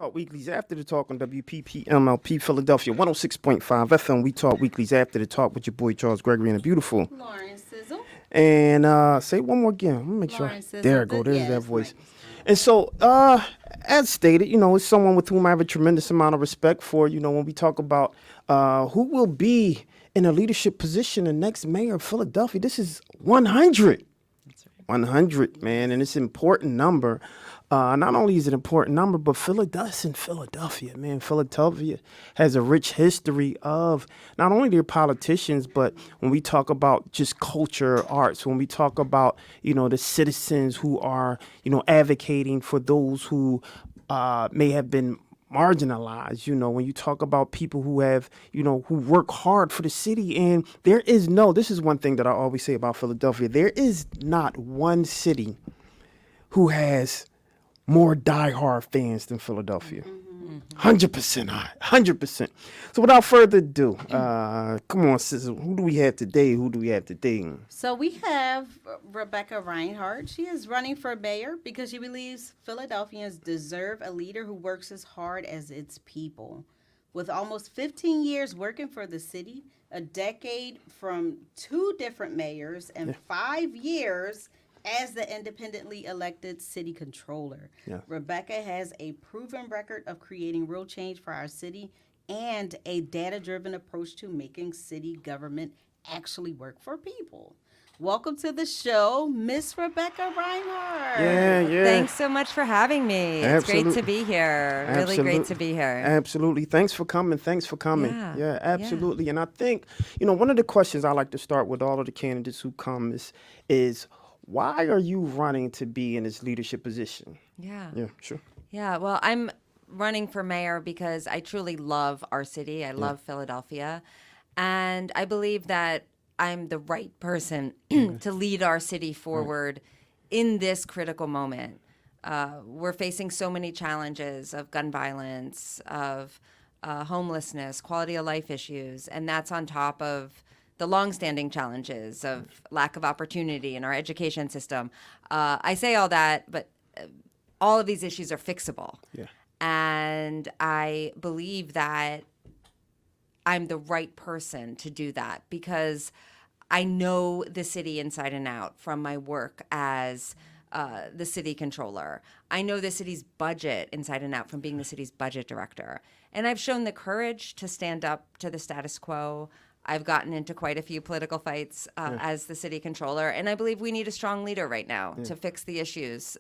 Talk Weeklies after the talk on WPPMLP Philadelphia 106.5 FM. We talk weeklies after the talk with your boy Charles Gregory and the beautiful. Lauren Sizzle. And say it one more again. Let me make sure. Lauren Sizzle. There it go. There's that Yes, voice. Mike was trying. And so, as stated, it's someone with whom I have a tremendous amount of respect for. When we talk about who will be in a leadership position, the next mayor of Philadelphia, this is 100. 100, man, and it's an important number. Not only is it an important number, but Philadelphia, man. Philadelphia has a rich history of not only their politicians, but when we talk about just culture, arts, when we talk about, the citizens who are, advocating for those who may have been marginalized, when you talk about people who have, who work hard for the city. And this is one thing that I always say about Philadelphia. There is not one city who has more diehard fans than Philadelphia. 100%, 100%. So without further ado, come on, sister, who do we have today? So we have Rebecca Rhynhart. She is running for mayor because she believes Philadelphians deserve a leader who works as hard as its people. With almost 15 years working for the city, a decade from 2 different mayors, and 5 years as the independently elected city controller. Yeah. Rebecca has a proven record of creating real change for our city and a data-driven approach to making city government actually work for people. Welcome to the show, Miss Rebecca Rhynhart. Yeah. Thanks so much for having me. It's great to be here. Really great to be here. Absolutely. Thanks for coming. Yeah, absolutely. Yeah. And I think, one of the questions I like to start with all of the candidates who come is why are you running to be in this leadership position? Yeah, sure. Yeah, well, I'm running for mayor because I truly love our city. I love Philadelphia. And I believe that I'm the right person to lead our city forward in this critical moment. We're facing so many challenges of gun violence, of homelessness, quality of life issues, and that's on top of the longstanding challenges of lack of opportunity in our education system. I say all that, but all of these issues are fixable. Yeah. And I believe that I'm the right person to do that because I know the city inside and out from my work as the city controller. I know the city's budget inside and out from being the city's budget director. And I've shown the courage to stand up to the status quo. I've gotten into quite a few political fights as the city controller, and I believe we need a strong leader right now to fix the issues,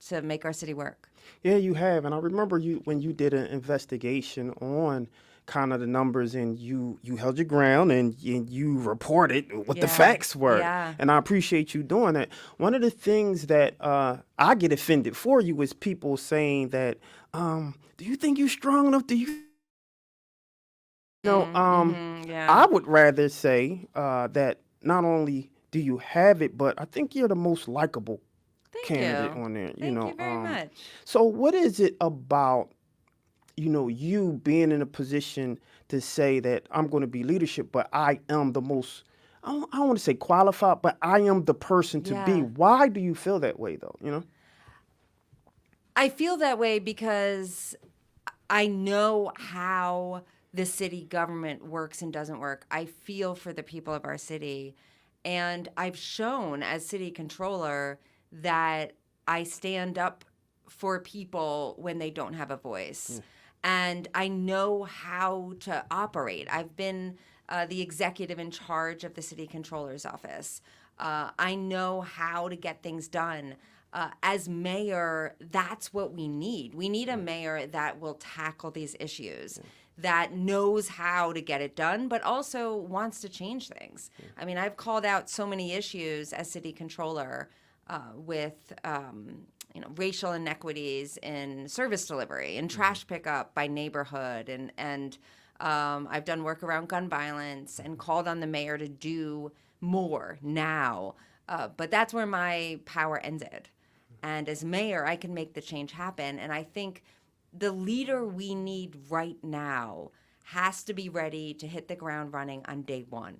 to make our city work. Yeah, you have. And I remember when you did an investigation on kind of the numbers, and you held your ground and you reported what the facts were. Yeah. And I appreciate you doing that. One of the things that I get offended for you is people saying that, do you think you're strong enough? I would rather say that not only do you have it, but I think you're the most likable candidate on there. Thank you very much. So what is it about, you being in a position to say that I'm going to be leadership, but I am the most, I don't want to say qualified, but I am the person to be. Why do you feel that way though, I feel that way because I know how the city government works and doesn't work. I feel for the people of our city. And I've shown as city controller that I stand up for people when they don't have a voice. And I know how to operate. I've been the executive in charge of the city controller's office. I know how to get things done. As mayor, that's what we need. We need a mayor that will tackle these issues, that knows how to get it done, but also wants to change things. I mean, I've called out so many issues as city controller with racial inequities in service delivery and trash pickup by neighborhood, and I've done work around gun violence and called on the mayor to do more now. But that's where my power ended. And as mayor, I can make the change happen. And I think the leader we need right now has to be ready to hit the ground running on day one.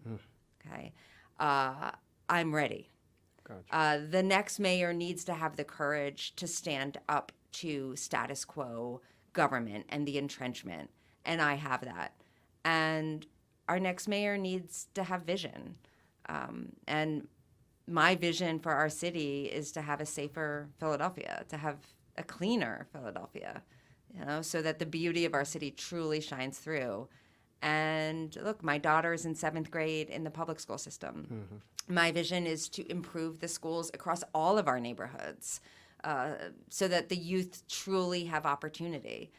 Okay, I'm ready. Gotcha. The next mayor needs to have the courage to stand up to status quo government and the entrenchment, and I have that. And our next mayor needs to have vision. And my vision for our city is to have a safer Philadelphia, to have a cleaner Philadelphia, so that the beauty of our city truly shines through. And look, my daughter is in 7th grade in the public school system. My vision is to improve the schools across all of our neighborhoods so that the youth truly have opportunity.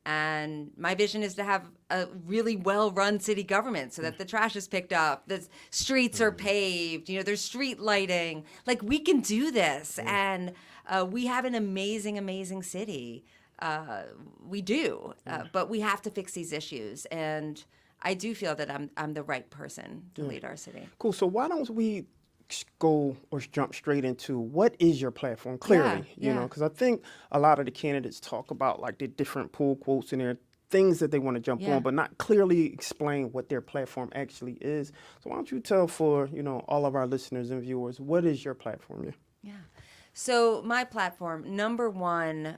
And my vision is to have a really well-run city government so that the trash is picked up, the streets are paved, there's street lighting. Like, we can do this. And we have an amazing, amazing city. We do. But we have to fix these issues. And I do feel that I'm the right person to lead our city. Cool. So why don't we go or jump straight into what is your platform? Clearly, because I think a lot of the candidates talk about like the different pull quotes and their things that they want to jump on, but not clearly explain what their platform actually is. So why don't you tell for all of our listeners and viewers, what is your platform? Yeah. So my platform, number one,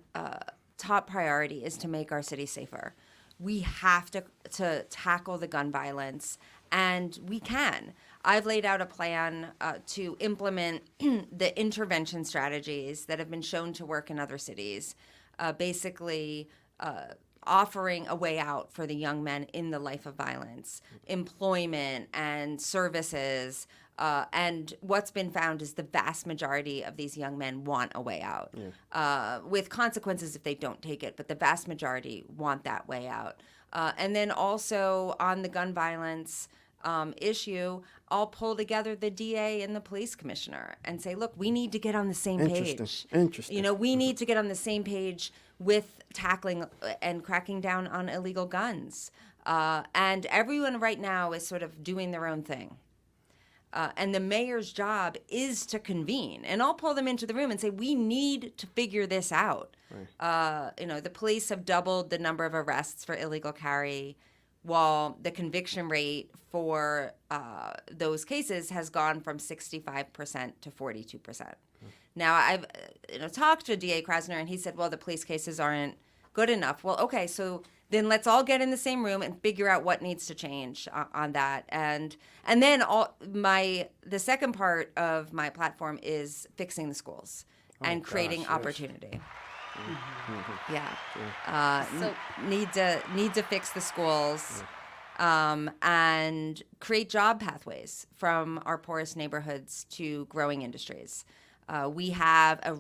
top priority is to make our city safer. We have to tackle the gun violence, and we can. I've laid out a plan to implement the intervention strategies that have been shown to work in other cities, basically offering a way out for the young men in the life of violence, employment and services. And what's been found is the vast majority of these young men want a way out, with consequences if they don't take it. But the vast majority want that way out. And then also on the gun violence issue, I'll pull together the DA and the police commissioner and say, look, we need to get on the same page. Interesting. We need to get on the same page with tackling and cracking down on illegal guns. And everyone right now is sort of doing their own thing. And the mayor's job is to convene. And I'll pull them into the room and say, we need to figure this out. Right. The police have doubled the number of arrests for illegal carry, while the conviction rate for those cases has gone from 65% to 42%. Now, I've talked to D.A. Krasner, and he said, well, the police cases aren't good enough. Well, okay, so then let's all get in the same room and figure out what needs to change on that. And then the second part of my platform is fixing the schools and creating opportunity. Need to fix the schools and create job pathways from our poorest neighborhoods to growing industries. We have a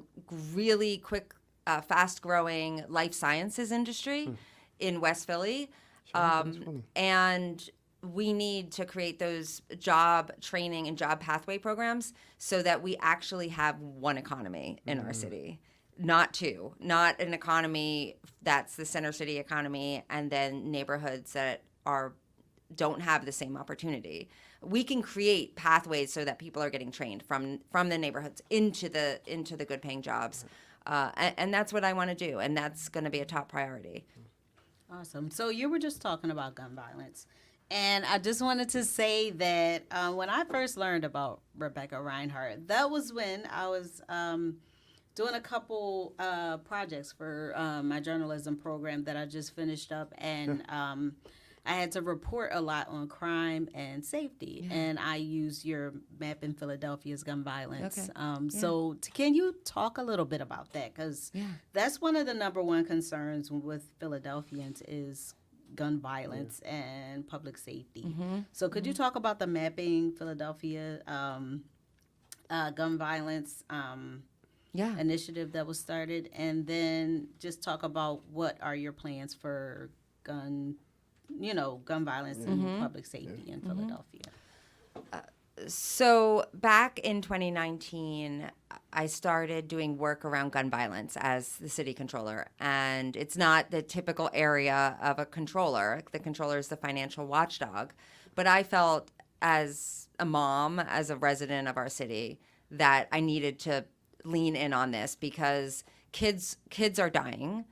really quick, fast-growing life sciences industry in West Philly, and we need to create those job training and job pathway programs so that we actually have one economy in our city. Not two, not an economy that's the center city economy and then neighborhoods that don't have the same opportunity. We can create pathways so that people are getting trained from the neighborhoods into the good paying jobs. And that's what I want to do. And that's going to be a top priority. Awesome. So you were just talking about gun violence. And I just wanted to say that when I first learned about Rebecca Rhynhart, that was when I was doing a couple projects for my journalism program that I just finished up, and I had to report a lot on crime and safety, and I used your map in Philadelphia's gun violence. Okay. So can you talk a little bit about that? Because that's one of the number one concerns with Philadelphians is gun violence and public safety. So could you talk about the Mapping Philadelphia gun violence initiative that was started, and then just talk about what are your plans for gun violence and public safety in Philadelphia? So back in 2019, I started doing work around gun violence as the city controller. And it's not the typical area of a controller. The controller is the financial watchdog. But I felt as a mom, as a resident of our city, that I needed to lean in on this because kids are dying.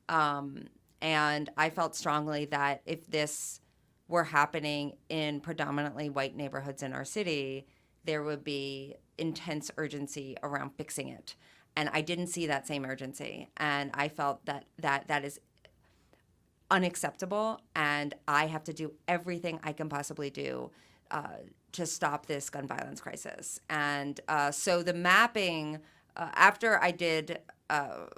And I felt strongly that if this were happening in predominantly white neighborhoods in our city, there would be intense urgency around fixing it. And I didn't see that same urgency. And I felt that is unacceptable, and I have to do everything I can possibly do to stop this gun violence crisis. And so the mapping, after I did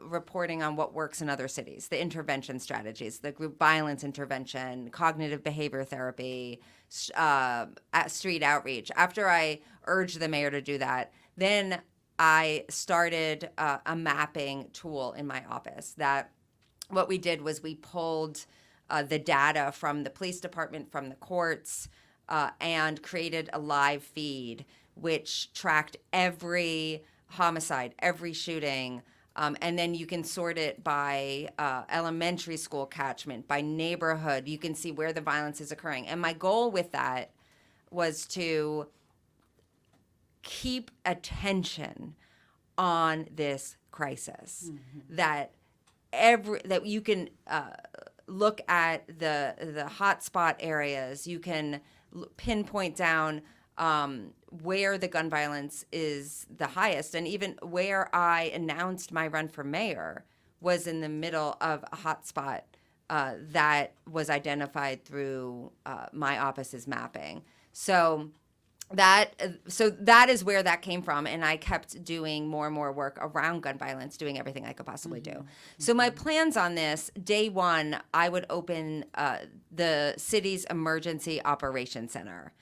reporting on what works in other cities, the intervention strategies, the group violence intervention, cognitive behavior therapy, street outreach, after I urged the mayor to do that, then I started a mapping tool in my office that what we did was we pulled the data from the police department, from the courts, and created a live feed which tracked every homicide, every shooting. And then you can sort it by elementary school catchment, by neighborhood. You can see where the violence is occurring. And my goal with that was to keep attention on this crisis. That you can look at the hotspot areas. You can pinpoint down where the gun violence is the highest. And even where I announced my run for mayor was in the middle of a hotspot that was identified through my office's mapping. So that is where that came from, and I kept doing more and more work around gun violence, doing everything I could possibly do. So my plans on this, day one, I would open the city's emergency operations center.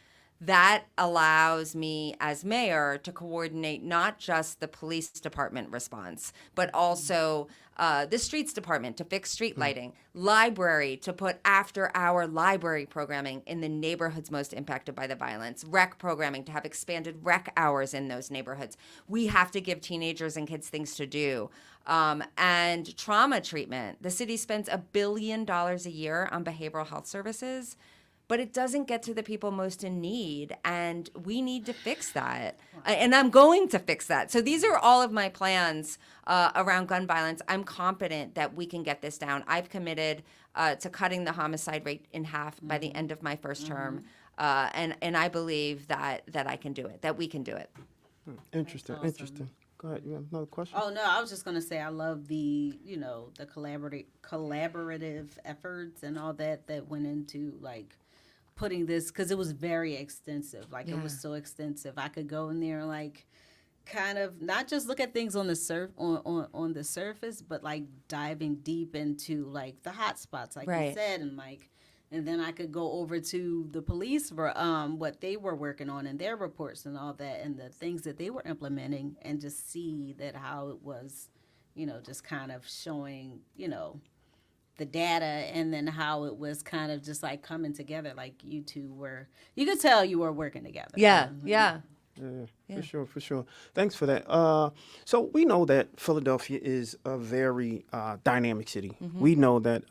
That allows me as mayor to coordinate not just the police department response, but also the streets department to fix street lighting, library to put after-hour library programming in the neighborhoods most impacted by the violence, rec programming to have expanded rec hours in those neighborhoods. We have to give teenagers and kids things to do. And trauma treatment. The city spends $1 billion a year on behavioral health services, but it doesn't get to the people most in need, and we need to fix that. And I'm going to fix that. So these are all of my plans around gun violence. I'm confident that we can get this down. I've committed to cutting the homicide rate in half by the end of my first term, and I believe that I can do it, that we can do it. Interesting, Awesome. interesting. Go ahead. You have another question? Oh no, I was just gonna say I love the the collaborative efforts and all that went into like putting this, because it was very extensive. Like it was so extensive. I could go in there and like kind of not just look at things on the on the surface, but like diving deep into like the hot spots, like you said, and then I could go over to the police for what they were working on and their reports and all that, and the things that they were implementing, and just see that how it was, just kind of showing, the data, and then how it was kind of just like coming together. Like you could tell you were working together. Yeah. Yeah, for sure. Thanks for that. So we know that Philadelphia is a very dynamic city. We know that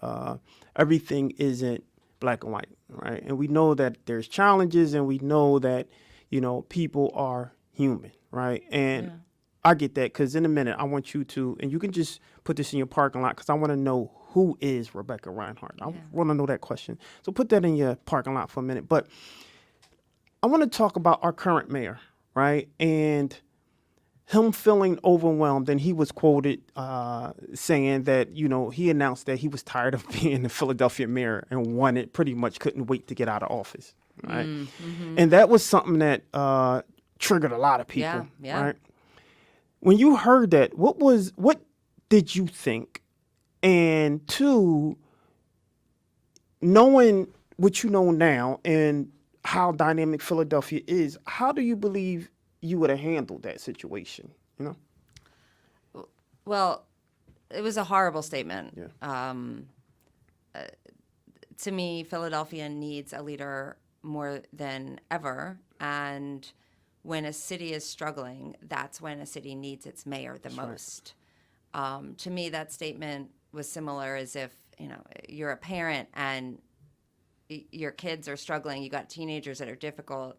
everything isn't black and white, right? And we know that there's challenges, and we know that, people are human, right? And I get that, because in a minute I want you to, and you can just put this in your parking lot, because I want to know who is Rebecca Rhynhart. I want to know that question. So put that in your parking lot for a minute. But I want to talk about our current mayor, right? And him feeling overwhelmed. And he was quoted saying that, he announced that he was tired of being the Philadelphia mayor and pretty much couldn't wait to get out of office, right? And that was something that triggered a lot of people, right? When you heard that, what did you think? And two, knowing what you know now and how dynamic Philadelphia is, how do you believe you would have handled that situation? Well, it was a horrible statement. Yeah. To me, Philadelphia needs a leader more than ever. And when a city is struggling, that's when a city needs its mayor the most. Right. To me, that statement was similar as if, you're a parent and your kids are struggling. You got teenagers that are difficult,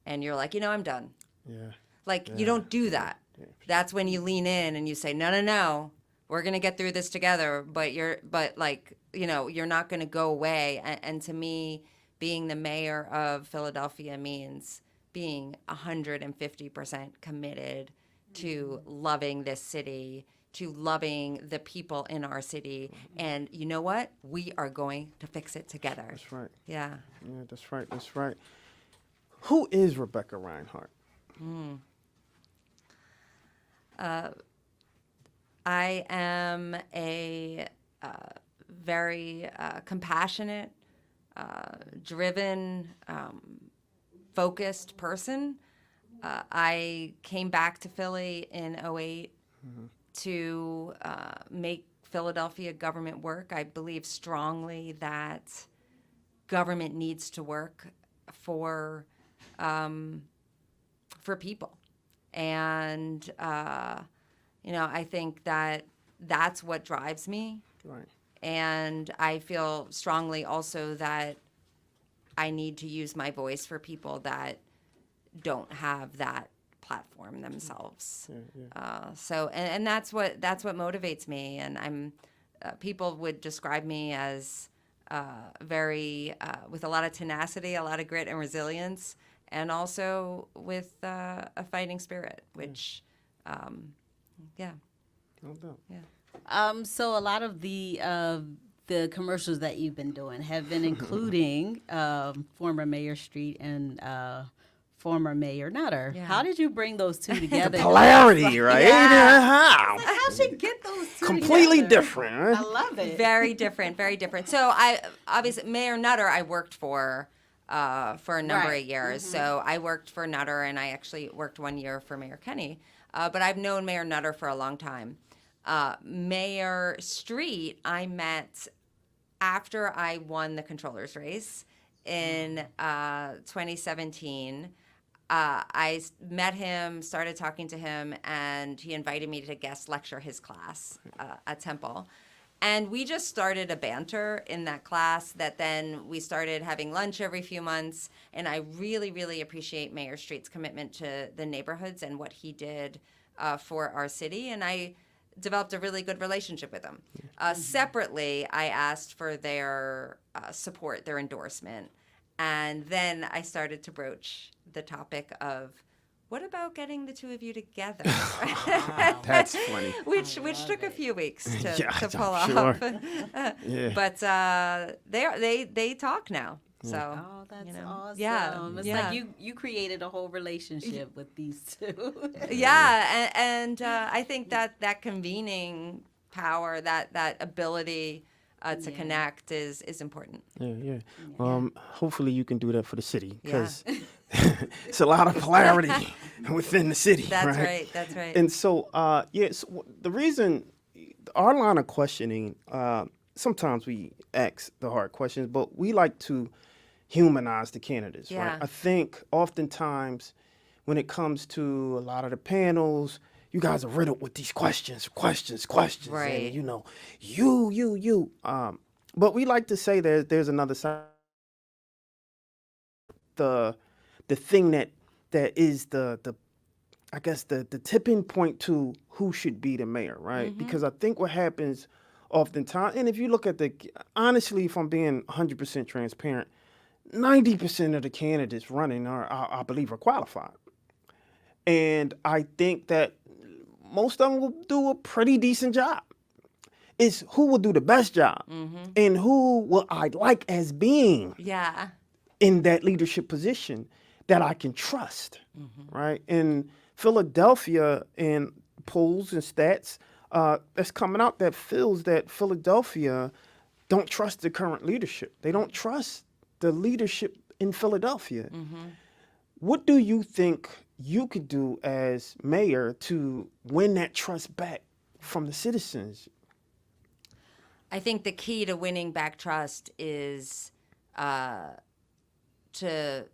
and you're like, I'm done. Yeah. Like, you don't do that. Yeah. That's when you lean in and you say, no, we're going to get through this together, but you're not going to go away. And to me, being the mayor of Philadelphia means being 150% committed to loving this city, to loving the people in our city. And you know what? We are going to fix it together. That's right. Yeah. Yeah, that's right. That's right. Who is Rebecca Rhynhart? I am a very compassionate, driven, focused person. I came back to Philly in '08 to make Philadelphia government work. I believe strongly that government needs to work for people. And, I think that that's what drives me. Right. And I feel strongly also that I need to use my voice for people that don't have that platform themselves. And that's what motivates me. And I'm people would describe me as very with a lot of tenacity, a lot of grit and resilience, and also with a fighting spirit, which yeah. No doubt. Yeah. So a lot of the commercials that you've been doing have been including former Mayor Street and former Mayor Nutter. Yeah. How did you bring those two together? Polarity, right? Yeah. How? How'd she get those two Completely together? different, right? I love it. Very different, very different. So I obviously Mayor Nutter I worked for a number Right. of years. So I worked for Nutter, and I actually worked 1 year for Mayor Kenny. But I've known Mayor Nutter for a long time. Mayor Street I met after I won the controller's race in 2017. I met him, started talking to him, and he invited me to guest lecture his class at Temple. And we just started a banter in that class that then we started having lunch every few months. And I really, really appreciate Mayor Street's commitment to the neighborhoods and what he did for our city. And I developed a really good relationship with him. Separately, I asked for their support, their endorsement. And then I started to broach the topic of, what about getting the two of you together? That's funny. which took a few weeks to Yeah, pull I'm off. Yeah. But they talk now. So Oh, that's awesome. Yeah, It's yeah. like you created a whole relationship with these two. yeah, and I think that convening power, that ability to connect is important. Yeah. Hopefully you can do that for the city, because it's a lot of polarity within the city. That's right. right. That's right. And so, so the reason, our line of questioning, sometimes we ask the hard questions, but we like to humanize the candidates, Yeah. right? I think oftentimes when it comes to a lot of the panels, you guys are riddled with these questions. Right. And, you. But we like to say there's another side. The thing that is the I guess the tipping point to who should be the mayor, right? Mm-hmm. Because I think what happens oftentimes, and if you look at honestly, if I'm being 100% transparent, 90% of the candidates running I believe are qualified. And I think that most of them will do a pretty decent job. It's who will do the best job and who will I like as being Yeah. in that leadership position that I can trust, right? In Philadelphia, in polls and stats, that's coming out that feels that Philadelphia don't trust the current leadership. They don't trust the leadership in Philadelphia. What do you think you could do as mayor to win that trust back from the citizens? I think the key to winning back trust is to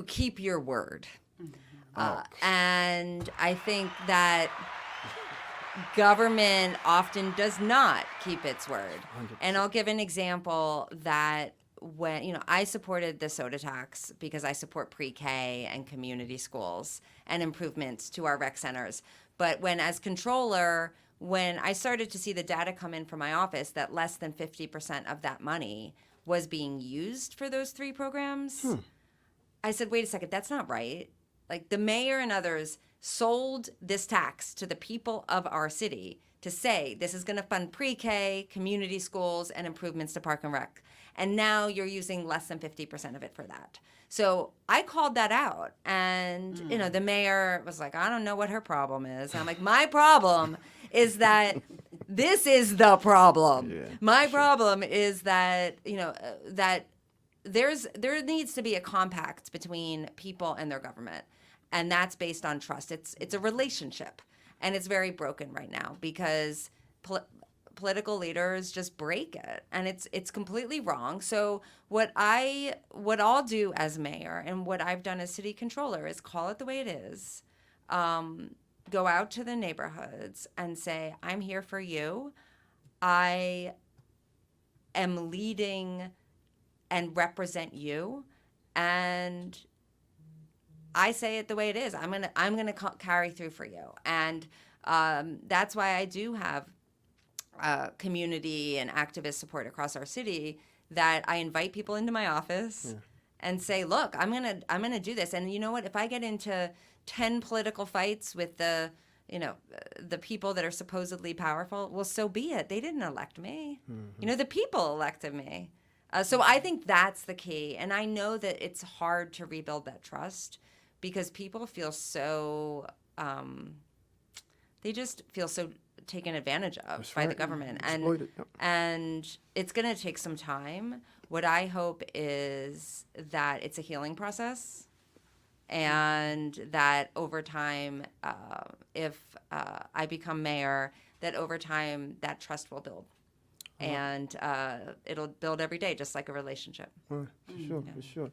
keep your word. And I think that government often does not keep its word. 100%. And I'll give an example that when, I supported the soda tax because I support pre-K and community schools and improvements to our rec centers. But as controller, when I started to see the data come in from my office that less than 50% of that money was being used for those three programs, I said, wait a second, that's not right. Like the mayor and others sold this tax to the people of our city to say this is going to fund pre-K, community schools, and improvements to Park and Rec. And now you're using less than 50% of it for that. So I called that out, and the mayor was like, I don't know what her problem is. And I'm like, my problem is that this is the problem. Yeah, my problem is that that there needs to be a compact between people and their government, and that's based on trust. It's a relationship, and it's very broken right now because political leaders just break it, and it's completely wrong. So what I'll do as mayor and what I've done as city controller is call it the way it is. Go out to the neighborhoods and say, I'm here for you. I am leading and represent you, and I say it the way it is. I'm gonna carry through for you, and that's why I do have community and activist support across our city. That I invite people into my office and say, look, I'm gonna do this, and you know what? If I get into 10 political fights with the people that are supposedly powerful, well, so be it. They didn't elect me. The people elected me. So I think that's the key. And I know that it's hard to rebuild that trust because people feel so, they just feel so taken advantage of by the government. And it's going to take some time. What I hope is that it's a healing process, and that over time, if I become mayor, that over time that trust will build. And it'll build every day, just like a relationship. For sure.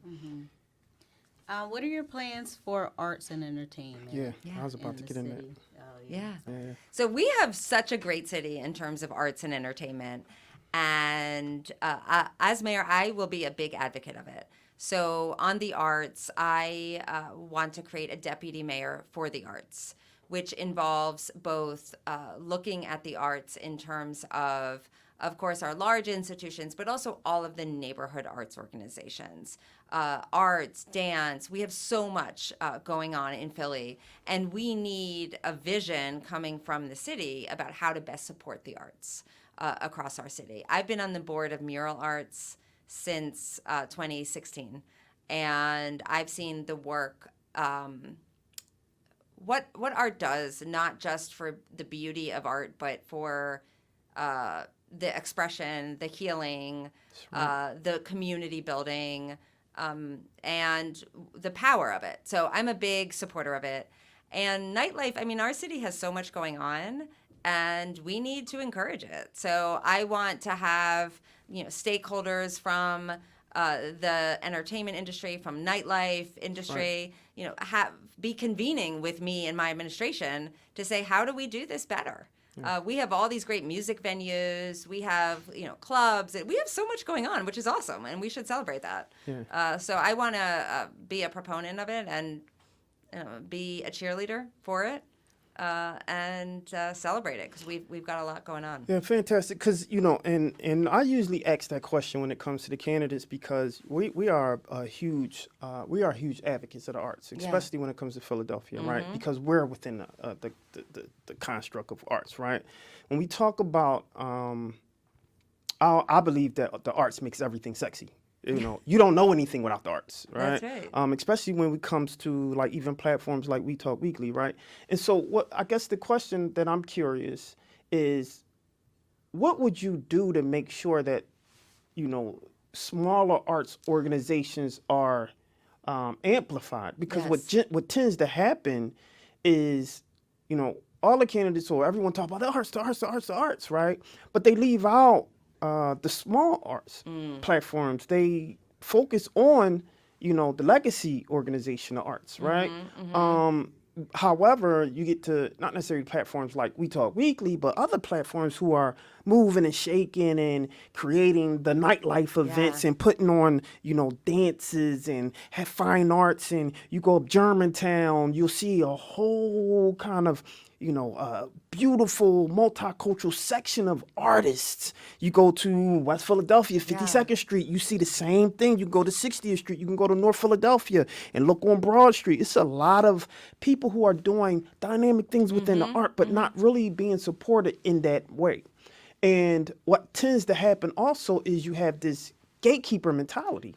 What are your plans for arts and entertainment? Yeah, I was about to get in that. Oh, Yeah. So we have such a great city in terms of arts and entertainment. And as mayor, I will be a big advocate of it. So on the arts, I want to create a deputy mayor for the arts, which involves both looking at the arts in terms of course, our large institutions, but also all of the neighborhood arts organizations. Arts, dance, we have so much going on in Philly, and we need a vision coming from the city about how to best support the arts across our city. I've been on the board of Mural Arts since 2016, and I've seen the work, what art does, not just for the beauty of art, but for the expression, the healing, the community building, and the power of it. So I'm a big supporter of it. And nightlife, I mean, our city has so much going on, and we need to encourage it. So I want to have, stakeholders from the entertainment industry, from nightlife industry, be convening with me and my administration to say, how do we do this better? We have all these great music venues. We have, clubs. We have so much going on, which is awesome, and we should celebrate that. So I want to be a proponent of it and be a cheerleader for it and celebrate it because we've got a lot going on. Yeah, fantastic. Because and I usually ask that question when it comes to the candidates because we are huge advocates of the arts, especially when it comes to Philadelphia, right? Because we're within the construct of arts, right? When we talk about, I believe that the arts makes everything sexy. You don't know anything without the arts, right? That's right. Especially when it comes to like even platforms like We Talk Weekly, right? And so what I guess the question that I'm curious is, what would you do to make sure that, smaller arts organizations are amplified? Because what tends to happen is, all the candidates or everyone talk about the arts, right? But they leave out the small arts platforms. They focus on, the legacy organization of arts, right? However, you get to not necessarily platforms like We Talk Weekly, but other platforms who are moving and shaking and creating the nightlife events and putting on, dances and have fine arts. And you go up Germantown, you'll see a whole kind of, beautiful multicultural section of artists. You go to West Philadelphia, 52nd Street, you see the same thing. You go to 60th Street, you can go to North Philadelphia and look on Broad Street. It's a lot of people who are doing dynamic things within the art, but not really being supported in that way. And what tends to happen also is you have this gatekeeper mentality,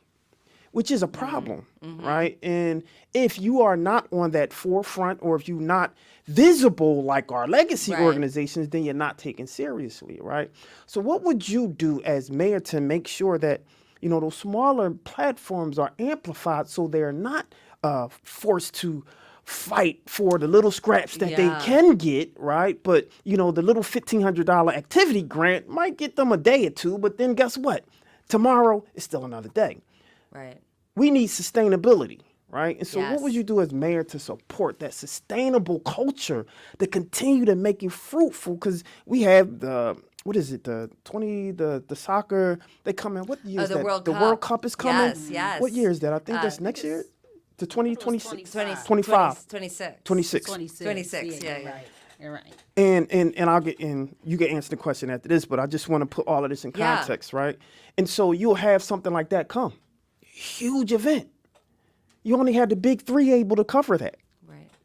which is a problem, right? And if you are not on that forefront, or if you're not visible like our legacy organizations, then you're not taken seriously, right? So what would you do as mayor to make sure that, those smaller platforms are amplified so they're not forced to fight for the little scraps that they can get, right? But, the little $1,500 activity grant might get them a day or two, but then guess what? Tomorrow is still another day. Right. We need sustainability, right? And so what would you do as mayor to support that sustainable culture to continue to make it fruitful? Because we have the soccer, they come in, what year is that? World Cup. The World Cup is coming? Yes. What year is that? I think that's next year? The 2026? 25. 26. 26. 26, yeah. Right. You're right. And you get answer the question after this, but I just want to put all of this in context, right? And so you'll have something like that come. Huge event. You only have the big three able to cover that.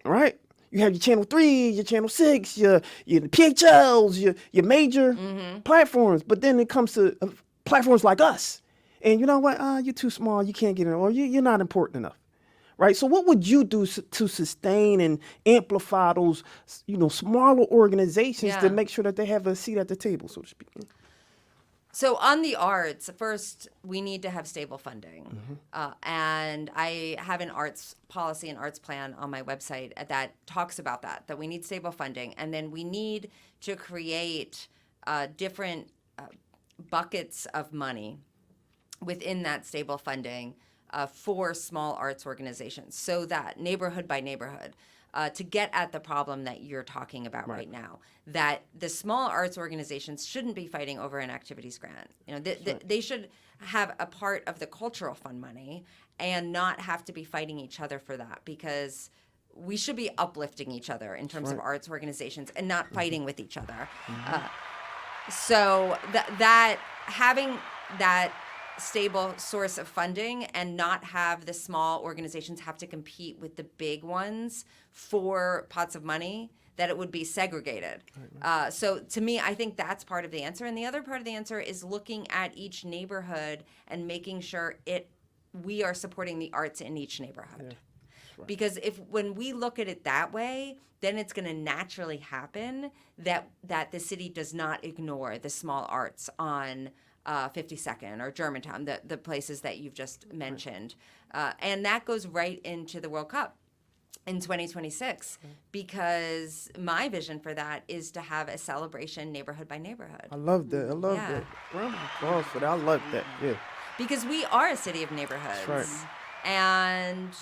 Right? You have your Channel 3, your Channel 6, your PHLs, your major platforms. But then it comes to platforms like us. And you know what? You're too small. You can't get in, or you're not important enough. Right? So what would you do to sustain and amplify those, smaller organizations to make sure that they have a seat at the table, so to speak? So on the arts, first, we need to have stable funding. And I have an arts policy and arts plan on my website that talks about that we need stable funding. And then we need to create different buckets of money within that stable funding for small arts organizations, so that neighborhood by neighborhood, to get at the problem that you're talking about right now, that the small arts organizations shouldn't be fighting over an activities grant. They should have a part of the cultural fund money and not have to be fighting each other for that, because we should be uplifting each other in terms of arts organizations and not fighting with each other. So that having that stable source of funding and not have the small organizations have to compete with the big ones for pots of money, that it would be segregated. So to me, I think that's part of the answer. And the other part of the answer is looking at each neighborhood and making sure we are supporting the arts in each neighborhood. Because when we look at it that way, then it's going to naturally happen that the city does not ignore the small arts on 52nd or Germantown, the places that you've just mentioned. And that goes right into the World Cup in 2026, because my vision for that is to have a celebration neighborhood by neighborhood. I love that. That. Round of applause for that. I love that. Yeah. Because we are a city of neighborhoods. That's right. And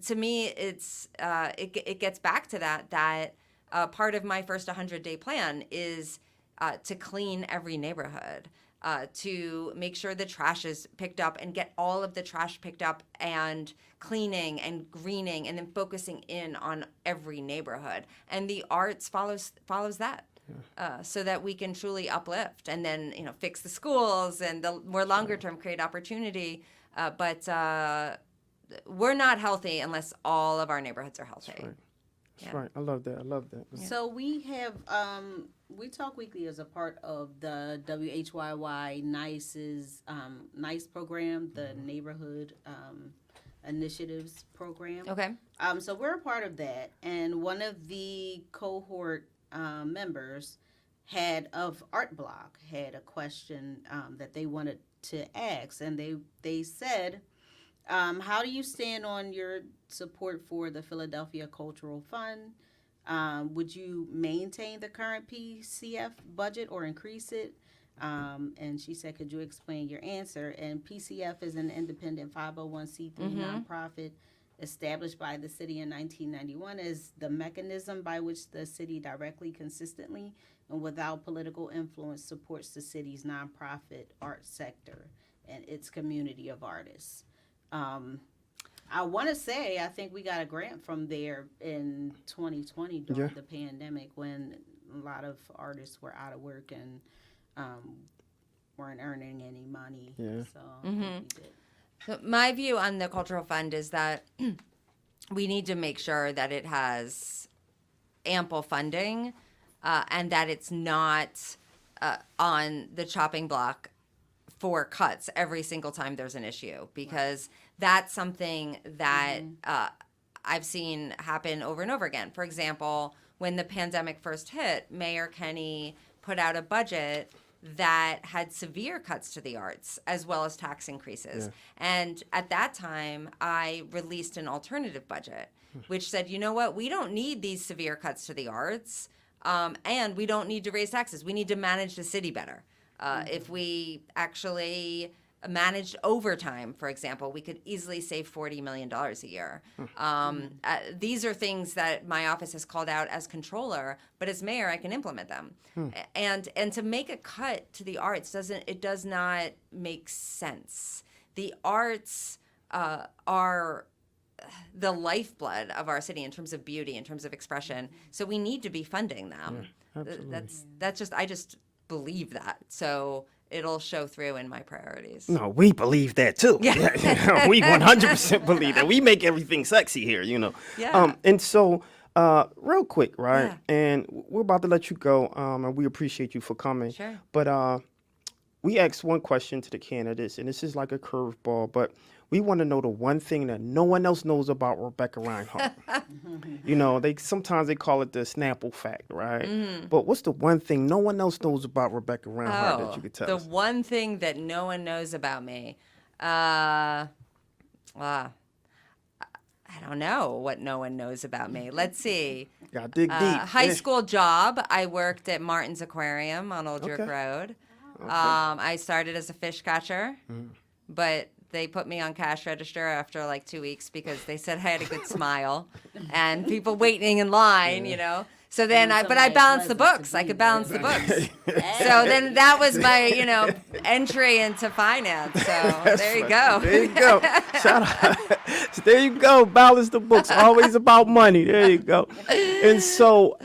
to me, it gets back to that part of my first 100-day plan is to clean every neighborhood, to make sure the trash is picked up and get all of the trash picked up and cleaning and greening, and then focusing in on every neighborhood. And the arts follows that. So that we can truly uplift and then, fix the schools and the more longer term create opportunity. But we're not healthy unless all of our neighborhoods are healthy. That's right. I love that. Yeah. So we have we talk weekly as a part of the WHYY NICE program, the neighborhood initiatives program. Okay. So we're a part of that, and one of the cohort members of Art Block had a question that they wanted to ask, and they said, how do you stand on your support for the Philadelphia Cultural Fund? Would you maintain the current PCF budget or increase it? And she said, could you explain your answer? And PCF is an independent 501c3 nonprofit established by the city in 1991, is the mechanism by which the city directly, consistently, and without political influence supports the city's nonprofit art sector and its community of artists. I want to say I think we got a grant from there in 2020 during Yeah. the pandemic when a lot of artists were out of work and weren't earning any money. Yeah. So I think we did. So my view on the cultural fund is that we need to make sure that it has ample funding and that it's not on the chopping block for cuts every single time there's an issue, because that's something that I've seen happen over and over again. For example, when the pandemic first hit, Mayor Kenny put out a budget that had severe cuts to the arts as well as tax increases. And at that time, I released an alternative budget, which said, you know what, we don't need these severe cuts to the arts, and we don't need to raise taxes. We need to manage the city better. If we actually managed overtime, for example, we could easily save $40 million a year. These are things that my office has called out as controller, but as mayor, I can implement them. And to make a cut to the arts does not make sense. The arts are the lifeblood of our city in terms of beauty, in terms of expression. So we need to be funding them. I just believe that. So it'll show through in my priorities. No, we believe that too. Yeah. We 100% believe that. We make everything sexy here, you know. Yeah. And so, real quick, right? Yeah. And we're about to let you go, and we appreciate you for coming. Sure. But we asked one question to the candidates, and this is like a curveball, but we want to know the one thing that no one else knows about Rebecca Rhynhart. You know, sometimes they call it the Snapple fact, right? But what's the one thing no one else knows about Rebecca Rhynhart that you could tell the us? one thing that no one knows about me. I don't know what no one knows about me. Let's see. Gotta dig deep. High school job, I worked at Martin's Aquarium on Old York Okay. Road. I started as a fish catcher, but they put me on cash register after like 2 weeks because they said I had a good smile and people waiting in line, you know. So then but I balanced the books. I could balance the books. So then that was my, entry into finance. So there you go. There you go. Shout out. There you go. Balance the books. Always about money. There you go. And so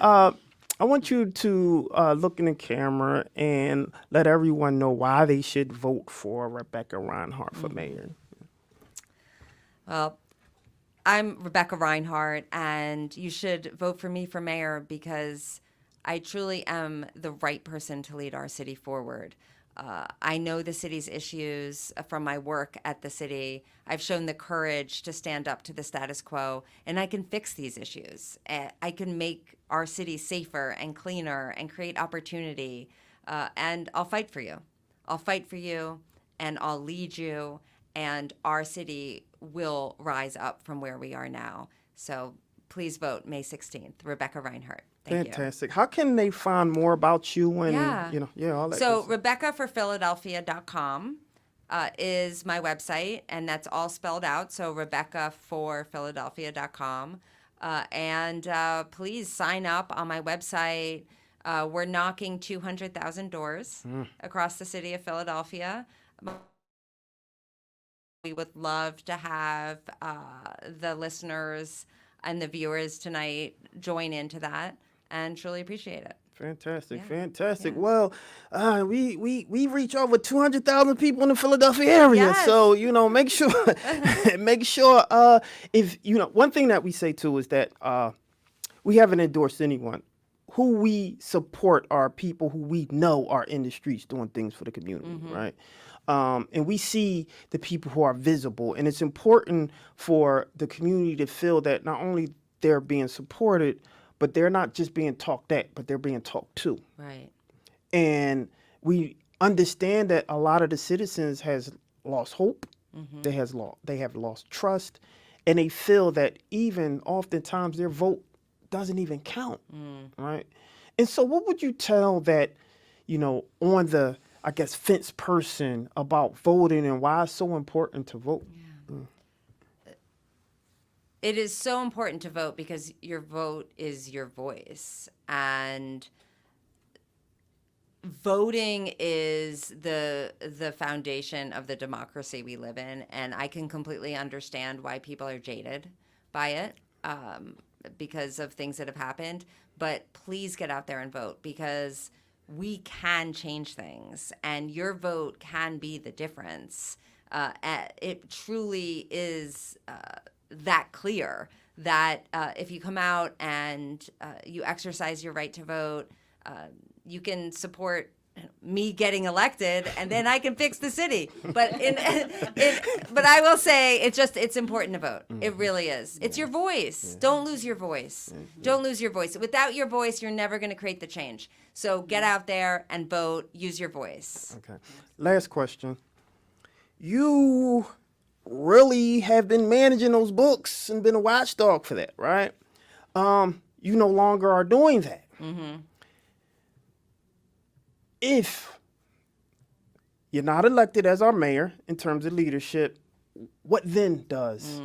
I want you to look in the camera and let everyone know why they should vote for Rebecca Rhynhart for mayor. Well, I'm Rebecca Rhynhart, and you should vote for me for mayor because I truly am the right person to lead our city forward. I know the city's issues from my work at the city. I've shown the courage to stand up to the status quo, and I can fix these issues. I can make our city safer and cleaner and create opportunity, and I'll fight for you. I'll fight for you, and I'll lead you, and our city will rise up from where we are now. So please vote May 16th, Rebecca Rhynhart. Thank you. Fantastic. How can they find more about you and, Yeah. all that? So good stuff? RebeccaForPhiladelphia.com is my website, and that's all spelled out. So RebeccaForPhiladelphia.com. And please sign up on my website. We're knocking 200,000 doors across the city of Philadelphia. We would love to have the listeners and the viewers tonight join into that, and truly appreciate it. Fantastic, Yeah. fantastic. Yeah. Well, we reach over 200,000 people in the Philadelphia area, Yes. so make sure if one thing that we say too is that we haven't endorsed anyone. Who we support are people who we know are in the streets doing things for the community, right? And we see the people who are visible, and it's important for the community to feel that not only they're being supported, but they're not just being talked at, but they're being talked to. Right. And we understand that a lot of the citizens has lost hope. They have lost trust, and they feel that even oftentimes their vote doesn't even count, right? And so what would you tell that, on the, I guess, fence person about voting and why it's so important to vote? It is so important to vote because your vote is your voice. And voting is the foundation of the democracy we live in. And I can completely understand why people are jaded by it because of things that have happened. But please get out there and vote, because we can change things, and your vote can be the difference. It truly is that clear that if you come out and you exercise your right to vote, you can support me getting elected, and then I can fix the city. But but I will say it's important to vote. It really is. It's your voice. Don't lose your voice. Don't lose your voice. Without your voice, you're never going to create the change. So get out there and vote. Use your voice. Okay. Last question. You really have been managing those books and been a watchdog for that, right? You no longer are doing that. Mm-hmm. If you're not elected as our mayor in terms of leadership, what then does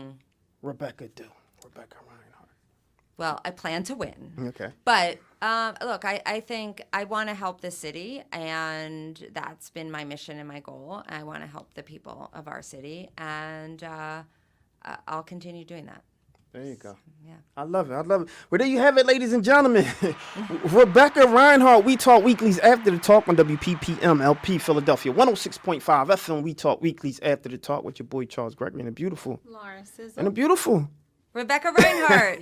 Rebecca do? Rebecca Rhynhart. Well, I plan to win. Okay. But look, I think I want to help the city, and that's been my mission and my goal. I want to help the people of our city, and I'll continue doing that. There you go. Yeah. I love it. I love it. Well, there you have it, ladies and gentlemen. Rebecca Rhynhart, We Talk Weeklies After the Talk on WPPM LP Philadelphia 106.5 FM. We Talk Weeklies After the Talk with your boy Charles Gregory and a beautiful. Lauren Sizzle. And a beautiful. Rebecca Rhynhart.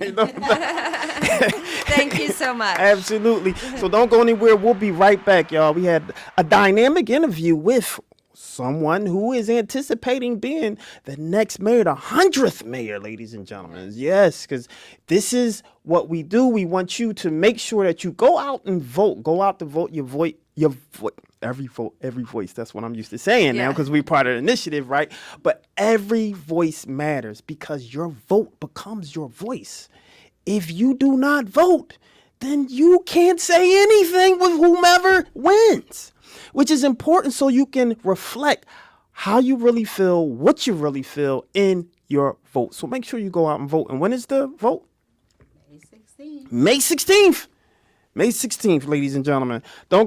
Thank you so much. Absolutely. So don't go anywhere. We'll be right back, y'all. We had a dynamic interview with someone who is anticipating being the next mayor, the 100th mayor, ladies and gentlemen. Yes, because this is what we do. We want you to make sure that you go out and vote. Go out to vote your voice. Every vote, every voice. That's what I'm used to saying now, because we're part of the initiative, right? But every voice matters, because your vote becomes your voice. If you do not vote, then you can't say anything with whomever wins, which is important so you can reflect how you really feel, what you really feel in your vote. So make sure you go out and vote. And when is the vote? May 16th. May 16th. May 16th, ladies and gentlemen. Don't